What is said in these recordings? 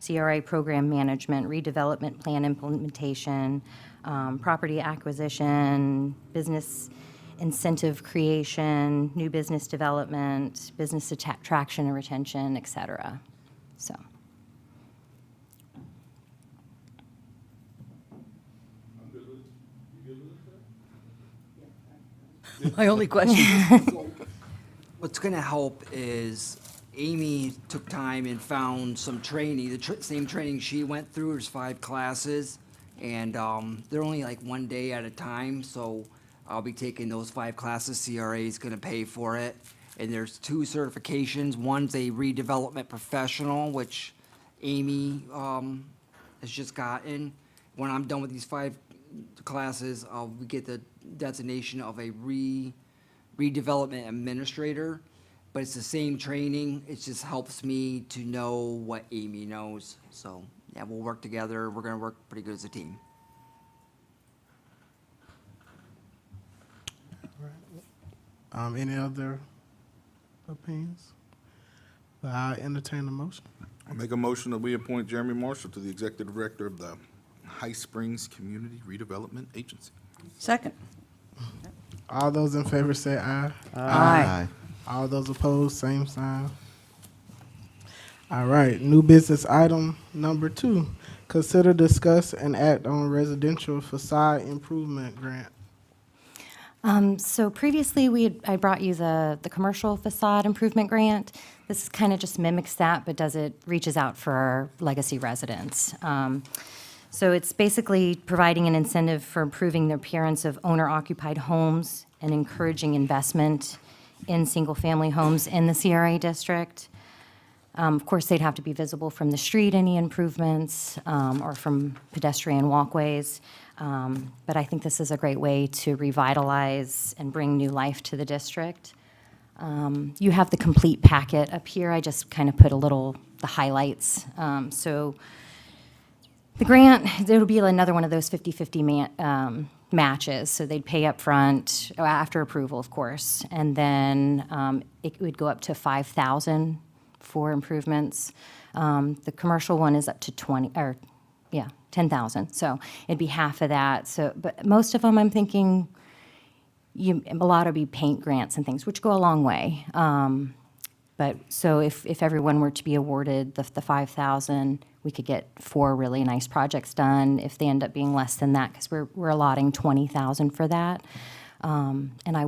CRA program management, redevelopment plan implementation, property acquisition, business incentive creation, new business development, business attraction and retention, et cetera. So. My only question. What's going to help is Amy took time and found some training, the same training she went through. There's 5 classes, and they're only like 1 day at a time, so I'll be taking those 5 classes. CRA is going to pay for it. And there's 2 certifications. One's a redevelopment professional, which Amy has just gotten. When I'm done with these 5 classes, I'll get the designation of a redevelopment administrator, but it's the same training. It just helps me to know what Amy knows. So yeah, we'll work together. We're gonna work pretty good as a team. Any other opinions? I entertain a motion. I make a motion that we appoint Jeremy Marshall to the Executive Director of the High Springs Community Redevelopment Agency. Second. All those in favor say aye. Aye. All those opposed, same sign. All right, new business item number 2. Consider, discuss, and act on residential facade improvement grant. So previously, I brought you the commercial facade improvement grant. This kind of just mimics that, but reaches out for our legacy residents. So it's basically providing an incentive for improving the appearance of owner-occupied homes and encouraging investment in single-family homes in the CRA district. Of course, they'd have to be visible from the street, any improvements, or from pedestrian walkways. But I think this is a great way to revitalize and bring new life to the district. You have the complete packet up here. I just kind of put the highlights. So the grant, it'll be another one of those 50-50 matches. So they'd pay up front, after approval, of course, and then it would go up to $5,000 for improvements. The commercial one is up to $10,000. So it'd be half of that. So, but most of them, I'm thinking, a lot will be paint grants and things, which go a long way. But so if everyone were to be awarded the $5,000, we could get 4 really nice projects done. If they end up being less than that, because we're allotting $20,000 for that, and I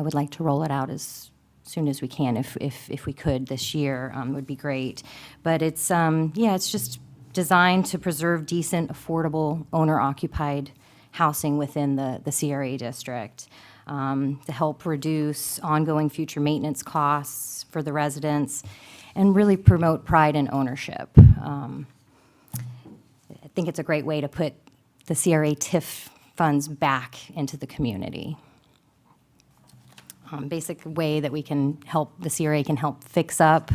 would like to roll it out as soon as we can. If we could this year, would be great. But it's it's just designed to preserve decent, affordable, owner-occupied housing within the CRA district, to help reduce ongoing future maintenance costs for the residents, and really promote pride in ownership. I think it's a great way to put the CRA TIF funds back into the community. Basic way that we can help, the CRA can help fix up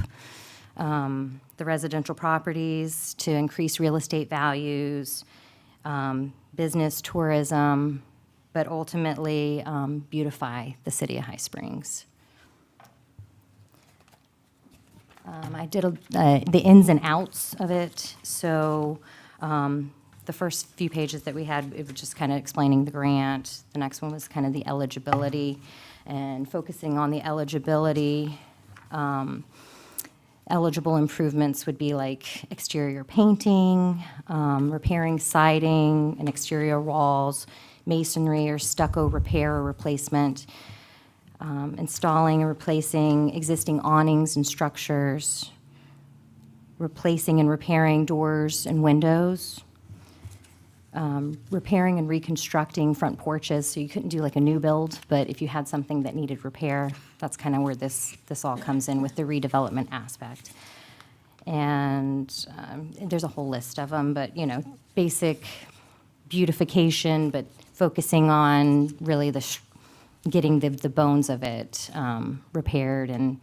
the residential properties to increase real estate values, business, tourism, but ultimately beautify the city of High Springs. I did the ins and outs of it. So the first few pages that we had, it was just kind of explaining the grant. The next one was kind of the eligibility, and focusing on the eligibility. Eligible improvements would be like exterior painting, repairing siding and exterior walls, masonry or stucco repair or replacement, installing and replacing existing awnings and structures, replacing and repairing doors and windows, repairing and reconstructing front porches. So you couldn't do like a new build, but if you had something that needed repair, that's kind of where this all comes in with the redevelopment aspect. And there's a whole list of them, but basic beautification, but focusing on really getting the bones of it repaired, and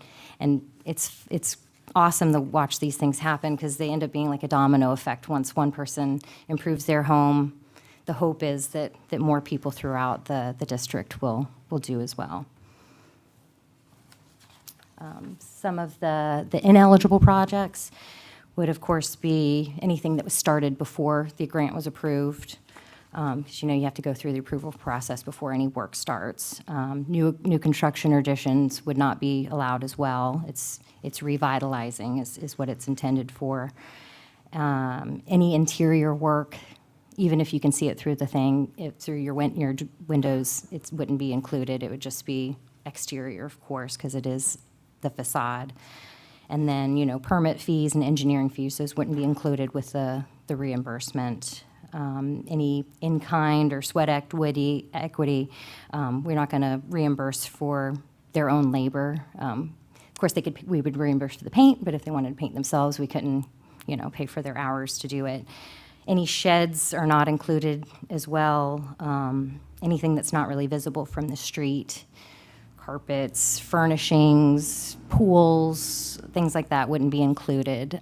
it's awesome to watch these things happen, because they end up being like a domino effect. Once one person improves their home, the hope is that more people throughout the district will do as well. Some of the ineligible projects would, of course, be anything that was started before the grant was approved, because, you have to go through the approval process before any work starts. New construction or additions would not be allowed as well. It's revitalizing is what it's intended for. Any interior work, even if you can see it through the thing, through your windows, it wouldn't be included. It would just be exterior, of course, because it is the facade. And then, permit fees and engineering fees, those wouldn't be included with the reimbursement. Any in-kind or sweat equity, we're not going to reimburse for their own labor. Of course, we would reimburse for the paint, but if they wanted to paint themselves, we couldn't, pay for their hours to do it. Any sheds are not included as well. Anything that's not really visible from the street, carpets, furnishings, pools, things like that wouldn't be included.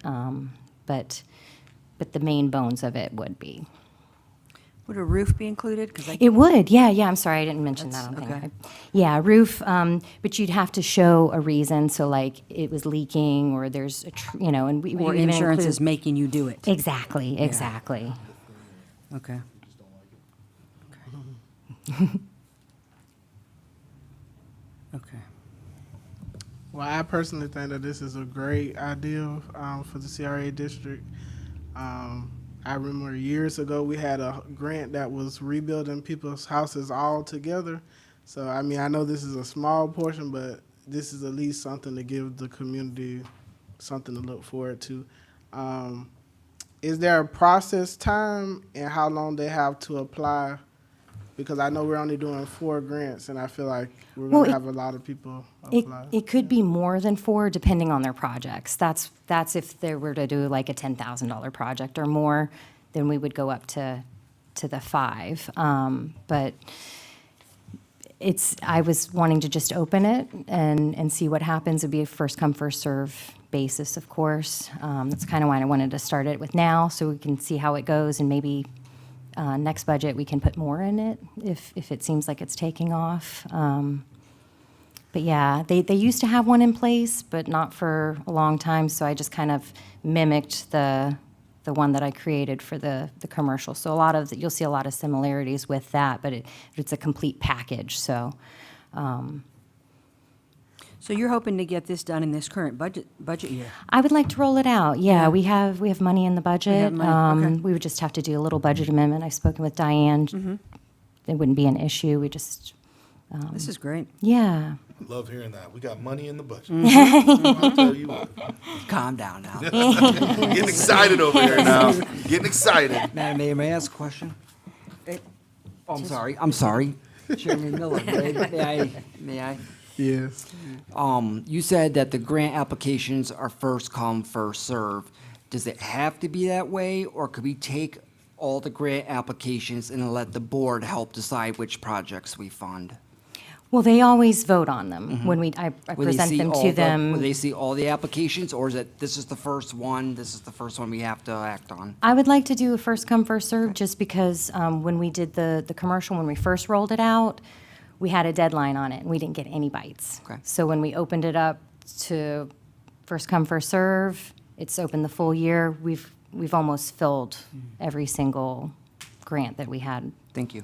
But the main bones of it would be. Would a roof be included? It would, yeah, I'm sorry, I didn't mention that. That's- I don't think. okay. Yeah, roof, but you'd have to show a reason, so like it was leaking or there's and we Or would even insurance include- is making you do it? Exactly, exactly. Okay. Okay. Well, I personally think that this is a great idea for the CRA district. I remember years ago we had a grant that was rebuilding people's houses all together. So, I know this is a small portion, but this is at least something to give the community something to look forward to. Is there a process time and how long they have to apply? Because I know we're only doing 4 grants, and I feel like we're Well, going to it- have a lot of people It, apply. it could be more than 4, depending on their projects. That's if they were to do like a $10,000 project or more, then we would go up to the 5. But I was wanting to just open it and see what happens. It'd be a first come, first serve basis, of course. That's kind of why I wanted to start it with now, so we can see how it goes, and maybe next budget we can put more in it if it seems like it's taking off. But yeah, they used to have one in place, but not for a long time, so I just kind of mimicked the one that I created for the commercial. So you'll see a lot of similarities with that, but it's a complete package, so. So you're hoping to get this done in this current budget year? I would like to roll it out, yeah. Yeah. We have money in the budget. money, okay. We would just have to do a little budget amendment. I've spoken with Diane. It wouldn't be an issue, we just, This is great. yeah. Love hearing that. We got money in the budget. I'll tell you what. Calm down now. Getting excited over here now. Getting excited. Madam Mayor, may I ask a question? Oh, I'm sorry. Chairman Miller, may I? Yes. You said that the grant applications are first come, first serve. Does it have to be that way, or could we take all the grant applications and let the board help decide which projects we fund? Well, they always vote on them when I Will they present see them all to the- them. Will they see all the applications, or is it, this is the first one we have to act on? I would like to do a first come, first serve, just because when we did the commercial, when we first rolled it out, we had a deadline on it, and we didn't get any bites. Okay. So when we opened it up to first come, first serve, it's open the full year. We've almost filled every single grant that we had. Thank you.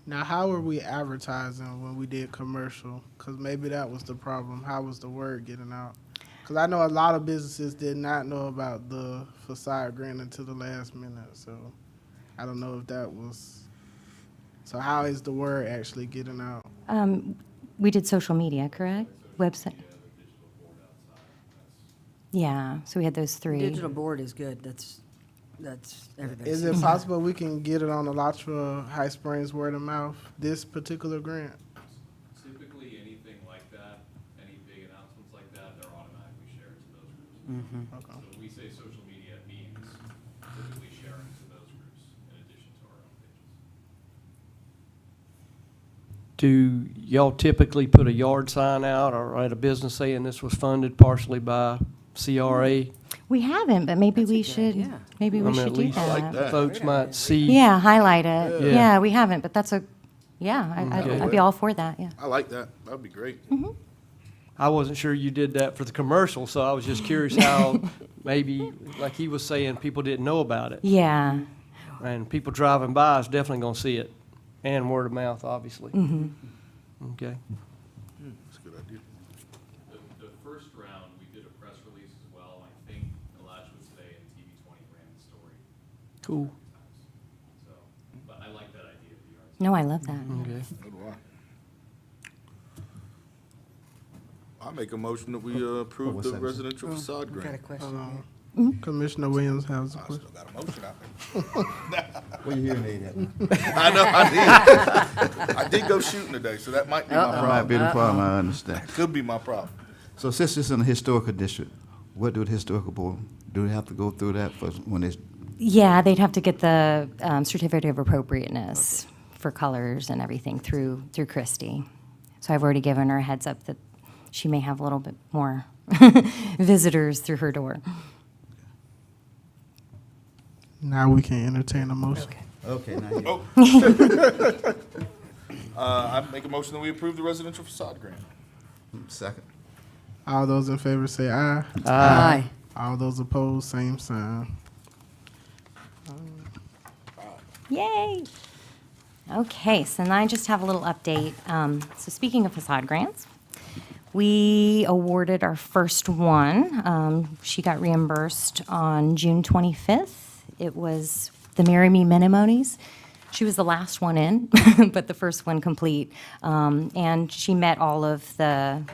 Now, how were we advertising when we did commercial? Because maybe that was the problem. How was the word getting out? Because I know a lot of businesses did not know about the facade grant until the last minute. So I don't know if that was. So how is the word actually getting out? We did social media, correct? Website? Yeah, so we had those 3. Digital board is good. That's everybody. Is it possible we can get it on Alachua High Springs word of mouth, this particular grant? Typically, anything like that, any big announcements like that, they're automatically shared to those groups. Okay. So when we say social media, it means typically sharing to those groups in addition to our own pages. Do y'all typically put a yard sign out or at a business saying this was funded partially by CRA? We haven't, but maybe That's a we good should, idea. maybe we I mean, should at do least I like that. that. folks might see. Yeah, highlight it. Yeah. Yeah, we haven't, but that's Okay. I'd be all for that, yeah. I like that. That'd be great. I wasn't sure you did that for the commercial, so I was just curious how maybe, like he was saying, people didn't know about it. Yeah. And people driving by is definitely gonna see it, and word of mouth, obviously. Okay. That's a good idea. The first round, we did a press release as well. I think Alachua Today and TV20 ran the story Cool. times. So, but I like that idea of the yards. No, I love that. Okay. So do I make a motion that we approve the residential facade Got a grant. question. Commissioner Williams has a I question. still got a motion out there. Where you hearing aid at? I know, I did. I did go shooting today, so that might be my Might be problem. the problem, I understand. Could be my problem. So since it's in a historical district, what do the historical board, do they have to go through that for when it's, Yeah, they'd have to get the certificate of appropriateness for colors and everything through Christie. So I've already given her a heads up that she may have a little bit more visitors through her door. Now we can entertain a motion. okay, now you. Oh. I make a motion that we approve the residential facade grant. Second. All those in favor say aye. Aye. All those opposed, same sign. Yay! Okay, so then I just have a little update. So speaking of facade grants, we awarded our first one. She got reimbursed on June 25th. It was the Marry Me Minimonies. She was the last one in, but the first one complete. And she met all of the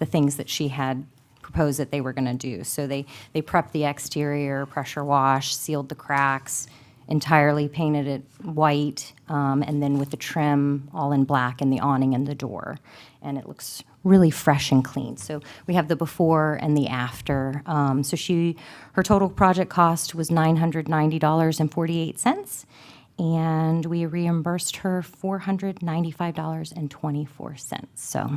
things that she had proposed that they were going to do. So they prepped the exterior, pressure wash, sealed the cracks, entirely painted it white, and then with the trim all in black and the awning and the door. And it looks really fresh and clean. So we have the before and the after. So her total project cost was $990.48, and we reimbursed her $495.24. So,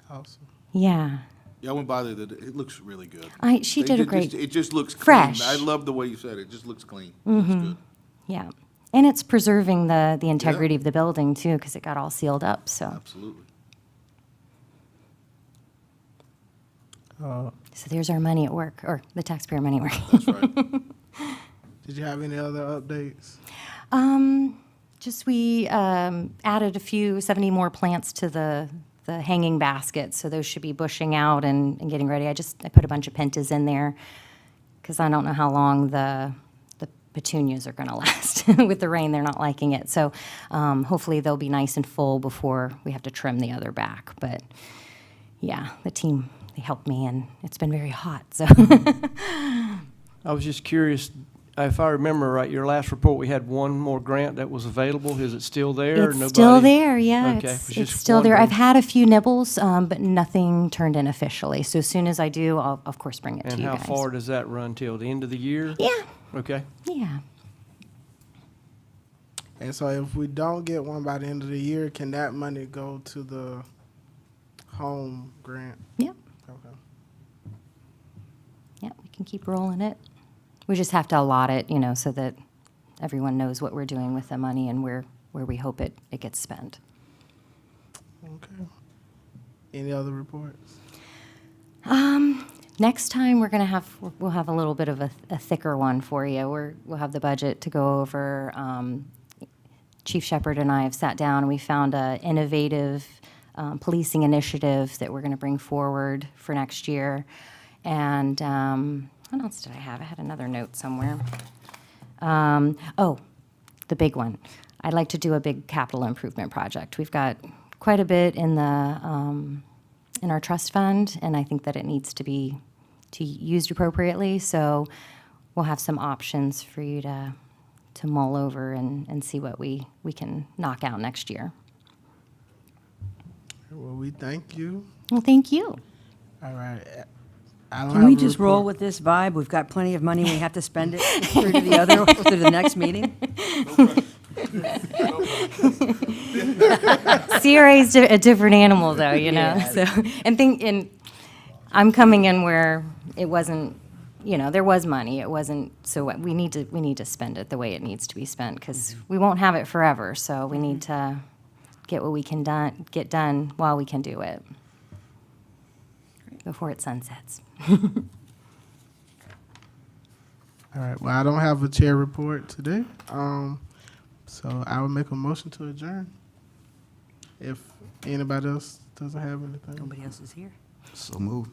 Awesome. yeah. Yeah, I went by there, it looks really good. She They did a ju- great, just- It just looks clean. Fresh. I love the way you said it, it just looks clean. Looks good. yeah. And it's preserving the integrity of the building too, because it got all sealed up, so. Absolutely. So there's our money at work, or the taxpayer money at work. That's right. Did you have any other updates? Just we added 70 more plants to the hanging basket, so those should be bushing out and getting ready. I put a bunch of pentas in there, because I don't know how long the petunias are gonna last. With the rain, they're not liking it. So hopefully they'll be nice and full before we have to trim the other back. But yeah, the team, they helped me, and it's been very hot, so. I was just curious, if I remember right, your last report, we had one more grant that was available. Is it still there? It's Nobody- still there, yeah. Okay, It's was just still there. I've wondering. had a few nibbles, but nothing turned in officially. So as soon as I do, I'll of course bring it to And you how guys. far does that run till? The end of the year? Yeah, Okay. yeah. And so if we don't get one by the end of the year, can that money go to the home grant? Yep, Okay. yep, we can keep rolling it. We just have to allot it, so that everyone knows what we're doing with the money and where we hope it gets spent. Okay. Any other reports? Next time, we'll have a little bit of a thicker one for you. We'll have the budget to go over. Chief Shepherd and I have sat down, and we found an innovative policing initiative that we're going to bring forward for next year. And what else did I have? I had another note somewhere. The big one. I'd like to do a big capital improvement project. We've got quite a bit in our trust fund, and I think that it needs to be used appropriately. So we'll have some options for you to mull over and see what we can knock out next year. Well, we thank you. Well, thank you. All right. I don't Can have we a just roll report. with this vibe? We've got plenty of money, we have to spend it through to the other, through the next meeting? CRA is a different animal, though, So, and I'm coming in where it wasn't, there was money. It wasn't. So we need to spend it the way it needs to be spent, because we won't have it forever. So we need to get what we can get done while we can do it. before it sunsets. All right, well, I don't have a chair report today, so I will make a motion to adjourn. If anybody else doesn't have anything. Nobody else is here. So move.